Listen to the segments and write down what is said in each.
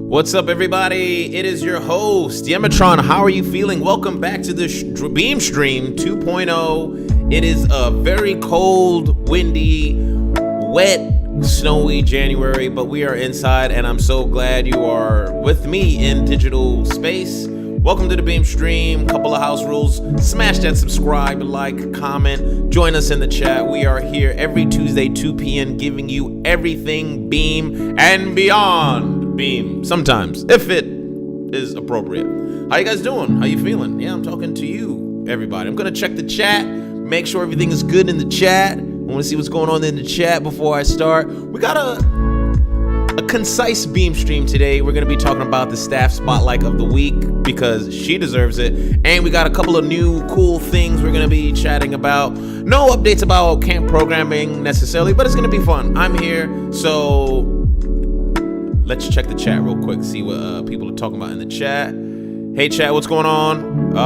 What's up, everybody? It is your host, Yematron. How are you feeling? Welcome back to the Beamstream 2.0. It is a very cold, windy, wet, snowy January, but we are inside, and I'm so glad you are with me in digital space. Welcome to the Beamstream. Couple of house rules. Smash that subscribe, like, comment. Join us in the chat. We are here every Tuesday, 2 p.m., giving you everything Beam and beyond Beam. Sometimes, if it is appropriate. How you guys doing? How you feeling? Yeah, I'm talking to you, everybody. I'm going to check the chat. Make sure everything is good in the chat. I want to see what's going on in the chat before I start. We got a concise beam stream today. We're going to be talking about the staff spotlight of the week because she deserves it. And we got a couple of new cool things we're going to be chatting about. No updates about camp programming necessarily, but it's going to be fun. I'm here, so let's check the chat real quick, see what people are talking about in the chat. Hey, chat, what's going on?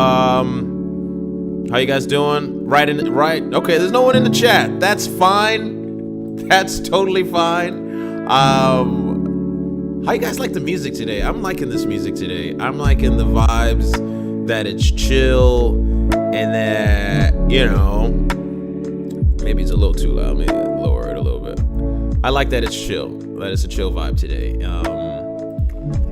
How you guys doing? Right. Okay, there's no one in the chat. That's fine. That's totally fine. How you guys like the music today? I'm liking this music today. I'm liking the vibes, that it's chill, and that, you know, maybe it's a little too loud. Maybe lower it a little bit. I like that it's chill. That it's a chill vibe today.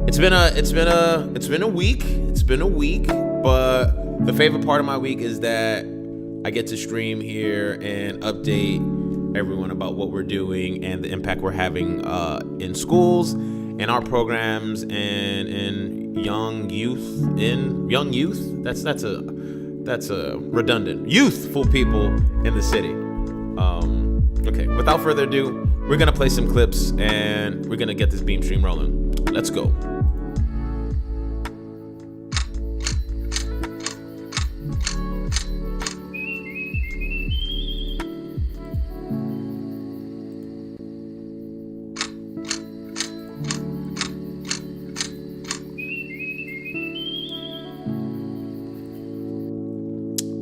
It's been a week. It's been a week, but the favorite part of my week is that I get to stream here and update everyone about what we're doing and the impact we're having in schools, in our programs, and in young youth. That's a redundant. Youthful people in the city. Okay, without further ado, we're gonna play some clips and we're gonna get this beam stream rolling. Let's go.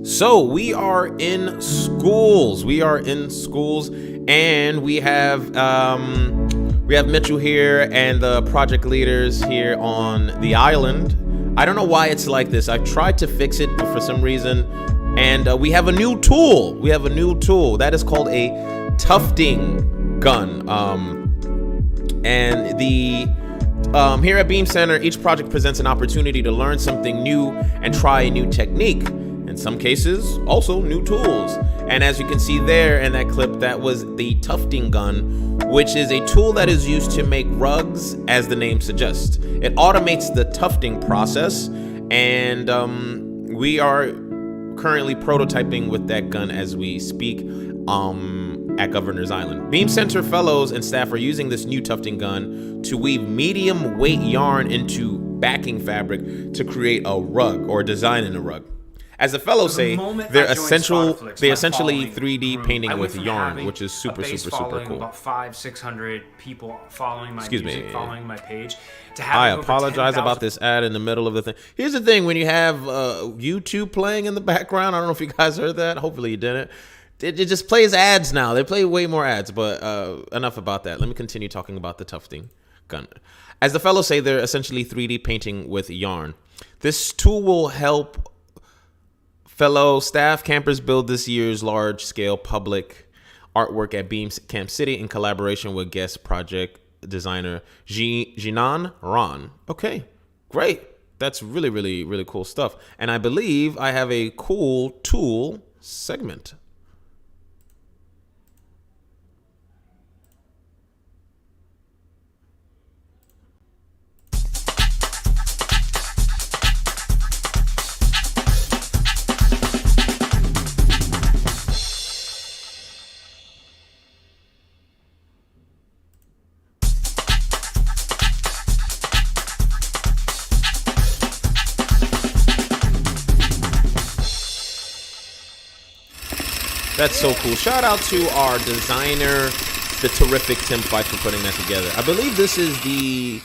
So we are in schools. And we have Mitchell here and the project leaders here on the island. I don't know why it's like this. I've tried to fix it, but for some reason, and we have a new tool. That is called a tufting gun. And the here at Beam Center, each project presents an opportunity to learn something new and try a new technique. In some cases, also new tools. And as you can see there in that clip, that was the tufting gun, which is a tool that is used to make rugs, as the name suggests. It automates the tufting process, and we are currently prototyping with that gun as we speak at Governor's Island. Beam Center fellows and staff are using this new tufting gun to weave medium weight yarn into backing fabric to create a rug, or design in a rug. As the fellows say, they're essentially 3D painting with yarn, which is super cool. About 500-600 people following my following my page. I apologize about this ad in the middle of the thing. Here's the thing: when you have YouTube playing in the background, I don't know if you guys heard that. Hopefully you didn't. It just plays ads now. They play way more ads, but enough about that. Let me continue talking about the tufting gun. As the fellows say, they're essentially 3D painting with yarn. This tool will help fellow staff campers build this year's large-scale public artwork at Beam Camp City in collaboration with guest project designer Jinan Ron. Okay, great. That's really cool stuff. And I believe I have a cool tool segment. That's so cool. Shout out to our designer, the terrific Tim Fife, for putting that together. I believe this is the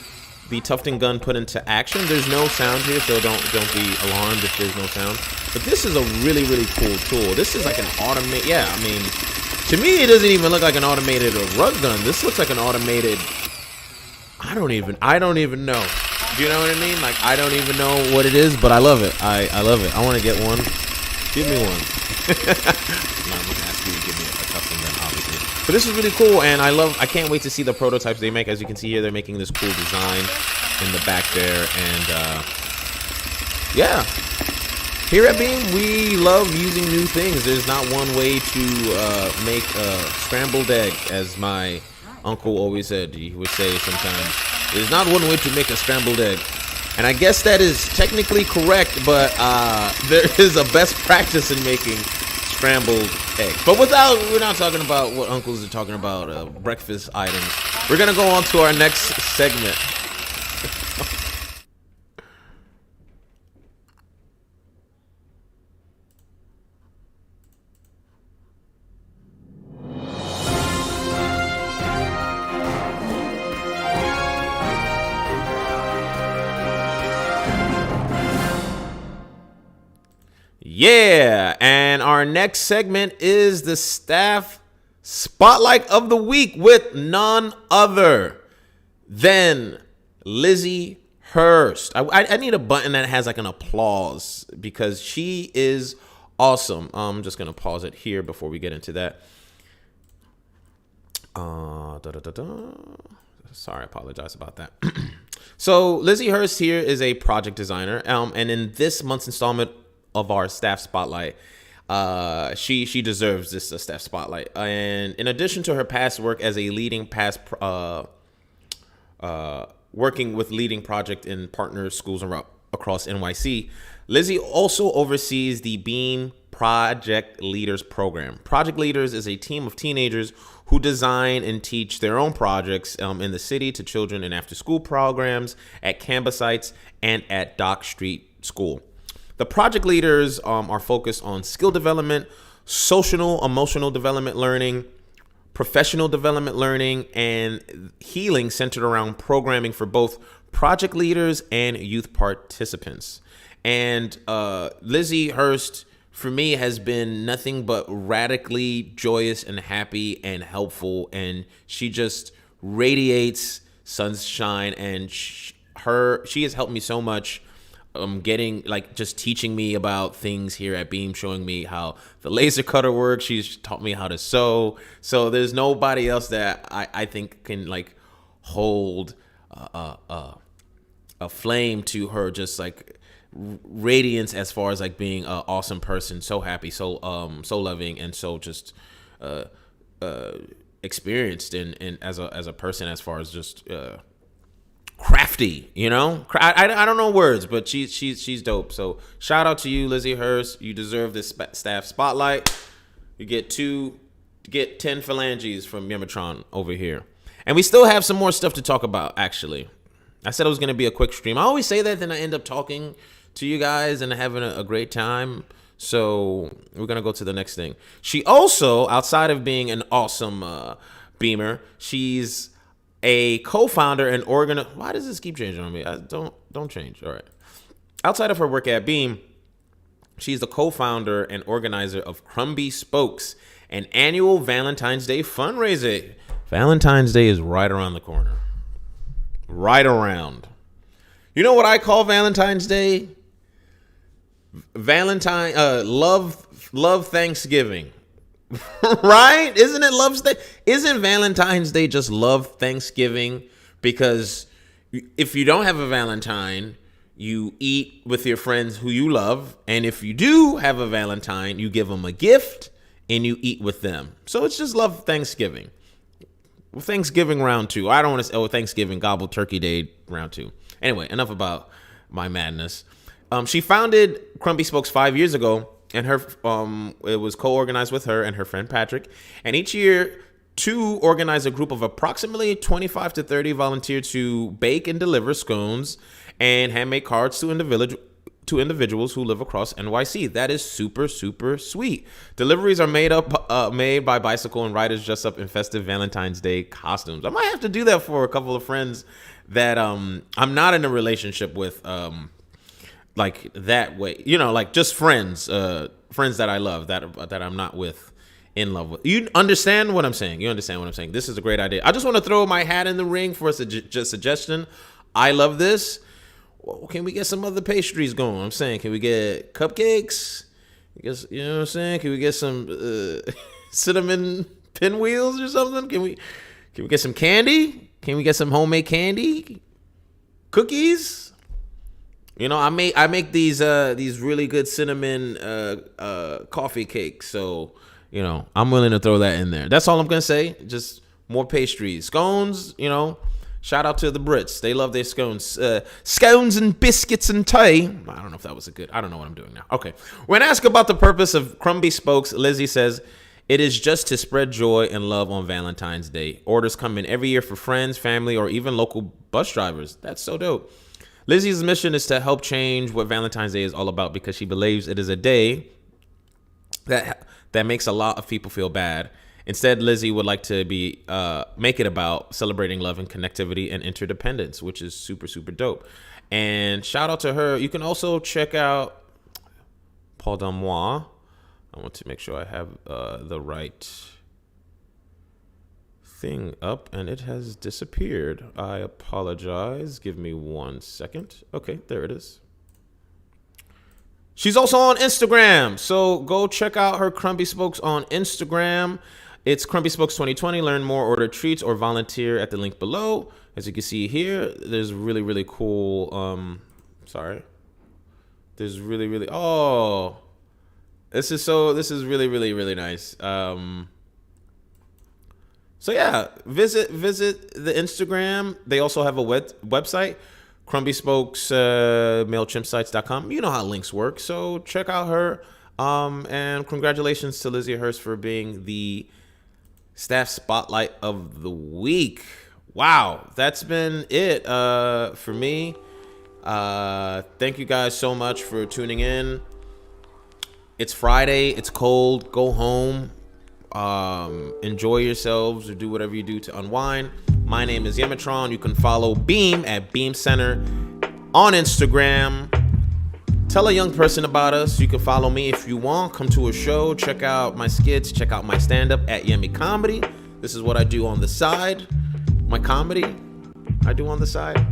tufting gun put into action. There's no sound here, so don't be alarmed if there's no sound. But this is a really cool tool. This is like an automated, yeah, I mean, to me it doesn't even look like an automated rug gun. This looks like an automated I don't even know. Do you know what I mean? Like, I don't even know what it is, but I love it. I love it. I want to get one. Give me one. No, I'm gonna ask you to give me a custom then, obviously. But this is really cool, and I can't wait to see the prototypes they make. As you can see here, they're making this cool design in the back there, and yeah. Here at Beam, we love using new things. There's not one way to make a scrambled egg, as my uncle always said. He would say sometimes, there's not one way to make a scrambled egg. And I guess that is technically correct, but there is a best practice in making scrambled eggs. But we're not talking about what uncles are talking about, breakfast items. We're going to go on to our next segment. Yeah, and our next segment is the staff spotlight of the week with none other than Lizzie Hurst. I need a button that has like an applause because she is awesome. I'm just gonna pause it here before we get into that. Sorry, I apologize about that. So Lizzie Hurst here is a project designer, and in this month's installment of our staff spotlight, she deserves this staff spotlight. And in addition to her past work as a leading working with leading project in partner schools across NYC, Lizzie also oversees the Beam Project Leaders program. Project Leaders is a team of teenagers who design and teach their own projects in the city to children in after-school programs, at campus sites, and at Dock Street School. The project leaders are focused on skill development, social, emotional development learning, professional development learning, and healing centered around programming for both project leaders and youth participants. And Lizzie Hurst, for me, has been nothing but radically joyous and happy and helpful. And she just radiates sunshine, and she has helped me so much. Getting just teaching me about things here at Beam, showing me how the laser cutter works. She's taught me how to sew. So there's nobody else that I think can hold a flame to her, just radiance as far as being an awesome person, so happy, so loving, and so just experienced and as a person, as far as just crafty, I don't know words, but she's dope. So shout out to you, Lizzie Hurst. You deserve this staff spotlight. You get 10 phalanges from Yematron over here, and we still have some more stuff to talk about. Actually, I said it was going to be a quick stream. I always say that, then I end up talking to you guys and having a great time. So we're going to go to the next thing. She also, outside of being an awesome beamer, she's a co-founder and organizer. Why does this keep changing on me? Don't change. All right. Outside of her work at Beam, she's the co-founder and organizer of Crumby Spokes, an annual Valentine's Day fundraiser. Valentine's Day is right around the corner. Right around. You know what I call Valentine's Day? Love Thanksgiving. Right? Isn't it isn't Valentine's Day just love Thanksgiving? Because if you don't have a Valentine, you eat with your friends who you love, and if you do have a Valentine, you give them a gift and you eat with them. So it's just love Thanksgiving. Well, Thanksgiving round 2. I don't want to say Thanksgiving Gobble Turkey Day round 2. Anyway, enough about my madness. She founded Crumby Spokes 5 years ago, and it was co-organized with her and her friend Patrick. And each year, to organize a group of approximately 25 to 30 volunteer to bake and deliver scones and handmade cards to individuals who live across NYC. That is super, super sweet. Deliveries are made by bicycle and riders dressed up in festive Valentine's Day costumes. I might have to do that for a couple of friends that I'm not in a relationship with, that way, just friends that I love that I'm not with in love with. You understand what I'm saying? You understand what I'm saying? This is a great idea. I just want to throw my hat in the ring for a suggestion. I love this. Well, can we get some other pastries going? I'm saying, can we get cupcakes? You know what I'm saying? Can we get some cinnamon pinwheels or something? Can we get some candy? Can we get some homemade candy? Cookies? You know, I make these really good cinnamon coffee cakes. So, you know, I'm willing to throw that in there. That's all I'm gonna say. Just more pastries, scones. You know, shout out to the Brits. They love their scones, scones and biscuits and tea. I don't know if that was I don't know what I'm doing now. Okay. When asked about the purpose of Crumby Spokes, Lizzie says, "It is just to spread joy and love on Valentine's Day. Orders come in every year for friends, family, or even local bus drivers." That's so dope. Lizzie's mission is to help change what Valentine's Day is all about because she believes it is a day that makes a lot of people feel bad. Instead, Lizzie would like to make it about celebrating love and connectivity and interdependence, which is super, super dope. And shout out to her. You can also check out Paul Damois. I want to make sure I have the right thing up, and it has disappeared. I apologize. Give me 1 second. Okay, there it is. She's also on Instagram, so go check out her Crumby Spokes on Instagram. It's Crumby Spokes 2020. Learn more, order treats, or volunteer at the link below. As you can see here, there's really, really cool. There's really. Oh, this is really, really, really nice. So yeah, visit the Instagram. They also have a website, crumbyspoke's.mailchimpsites.com. You know how links work, so check out her. And congratulations to Lizzie Hurst for being the staff spotlight of the week. Wow, that's been it for me. Thank you guys so much for tuning in. It's Friday. It's cold. Go home. Enjoy yourselves or do whatever you do to unwind. My name is Yematron. You can follow Beam at Beam Center on Instagram. Tell a young person about us. You can follow me if you want. Come to a show. Check out my skits. Check out my stand-up at Yemi Comedy. This is what I do on the side. My comedy I do on the side.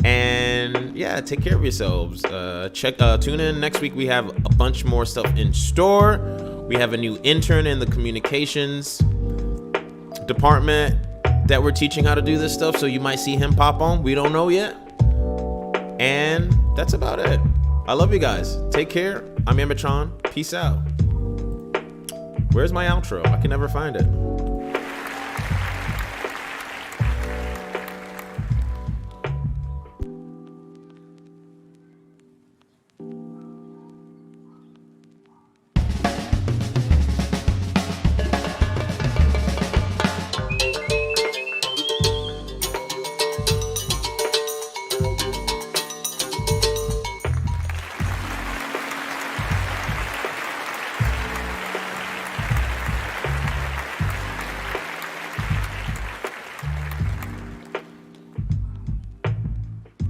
And yeah, take care of yourselves. Tune in next week. We have a bunch more stuff in store. We have a new intern in the communications department that we're teaching how to do this stuff. So you might see him pop on. We don't know yet. And that's about it. I love you guys. Take care. I'm Yematron. Peace out. Where's my outro? I can never find it.